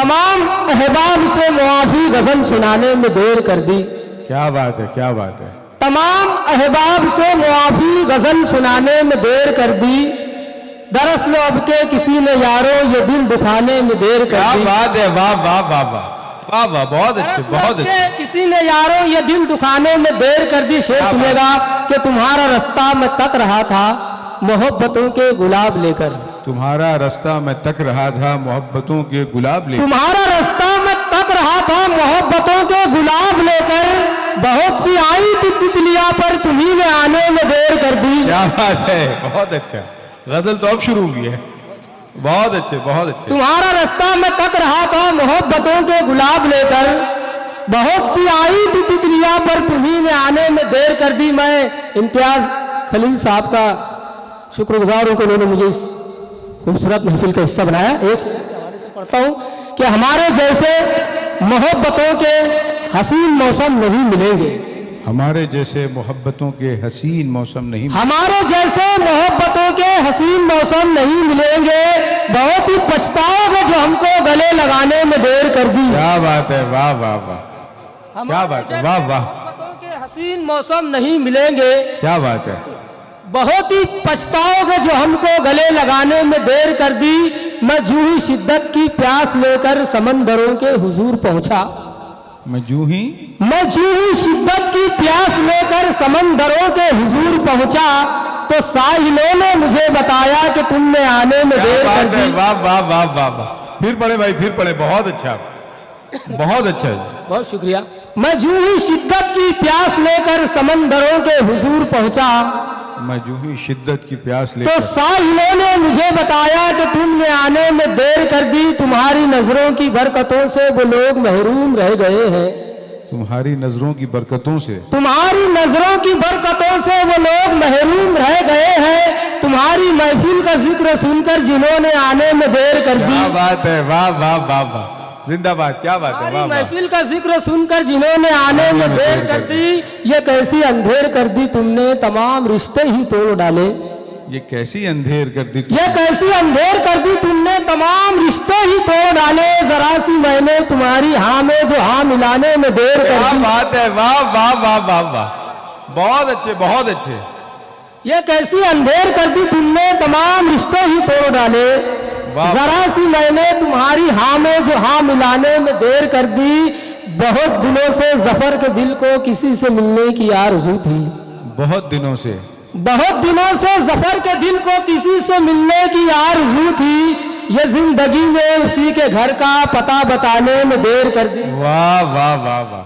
तमाम अहबाब से मुआफी गजल सुनाने में देर कर दी। क्या बात है, क्या बात है। तमाम अहबाब से मुआफी गजल सुनाने में देर कर दी। दरअसल अब के किसी ने यारो ये दिल दुखाने में देर कर दी। क्या बात है, वाह वाह वाह वाह वाह वाह, बहुत अच्छे, बहुत अच्छे। किसी ने यारो ये दिल दुखाने में देर कर दी। शेर सुनेगा कि तुम्हारा रास्ता मैं तक रहा था मोहब्बतों के गुलाब लेकर। तुम्हारा रास्ता मैं तक रहा था मोहब्बतों के गुलाब लेकर। तुम्हारा रास्ता मैं तक रहा था मोहब्बतों के गुलाब लेकर। बहुत सी आई थी तितलियां पर तुम्ही ने आने में देर कर दी। क्या बात है, बहुत अच्छा। गजल तो अब शुरू हुई है। बहुत अच्छे, बहुत अच्छे। तुम्हारा रास्ता मैं तक रहा था मोहब्बतों के गुलाब लेकर। बहुत सी आई थी तितलियां पर तुम्ही ने आने में देर कर दी। मैं इम्तियाज खलील साहब का शुक्रगुजार हूं कि उन्होंने मुझे इस खूबसूरत महफिल का हिस्सा बनाया। एक हवाले से पढ़ता हूं कि हमारे जैसे मोहब्बतों के हसीन मौसम नहीं मिलेंगे। हमारे जैसे मोहब्बतों के हसीन मौसम नहीं। हमारे जैसे मोहब्बतों के हसीन मौसम नहीं मिलेंगे। बहुत ही पछताओगे जो हमको गले लगाने में देर कर दी। क्या बात है, वाह वाह वाह, क्या बात है, वाह वाह। मोहब्बतों के हसीन मौसम नहीं मिलेंगे। क्या बात है। बहुत ही पछताओगे जो हमको गले लगाने में देर कर दी। मैं जूही शिद्दत की प्यास लेकर समंदरों के हुजूर पहुंचा। मैं जूही शिद्दत की प्यास लेकर समंदरों के हुजूर पहुंचा तो साहिलों ने मुझे बताया कि तुमने आने में देर कर दी। वाह वाह वाह वाह वाह। फिर पढ़े भाई, फिर पढ़े। बहुत अच्छा, बहुत अच्छा। बहुत शुक्रिया। मैं जूही शिद्दत की प्यास लेकर समंदरों के हुजूर पहुंचा। मैं जूही शिद्दत की प्यास लेकर। तो साहिलों ने मुझे बताया कि तुमने आने में देर कर दी। तुम्हारी नजरों की बरकतों से वो लोग महरूम रह गए हैं। तुम्हारी नजरों की बरकतों से। तुम्हारी नजरों की बरकतों से वो लोग महरूम रह गए हैं। तुम्हारी महफिल का जिक्र सुनकर जिन्होंने आने में देर कर दी। क्या बात है, वाह वाह वाह वाह, जिंदाबाद। क्या बात है, वाह वाह। महफिल का जिक्र सुनकर जिन्होंने आने में देर कर दी। ये कैसी अंधेर कर दी तुमने तमाम रिश्ते ही तोड़ डाले। ये कैसी अंधेर कर दी। ये कैसी अंधेर कर दी तुमने तमाम रिश्ते ही तोड़ डाले। जरा सी मैंने तुम्हारी हाँ में जो हाँ मिलाने में देर कर दी। क्या बात है, वाह वाह वाह वाह वाह, बहुत अच्छे, बहुत अच्छे। ये कैसी अंधेर कर दी तुमने तमाम रिश्ते ही तोड़ डाले। जरा सी मैंने तुम्हारी हाँ में जो हाँ मिलाने में देर कर दी। बहुत दिनों से जफर के दिल को किसी से मिलने की आरज़ू थी। बहुत दिनों से जफर के दिल को किसी से मिलने की आरज़ू थी। ये जिंदगी में उसी के घर का पता बताने में देर कर दी। वाह वाह वाह वाह।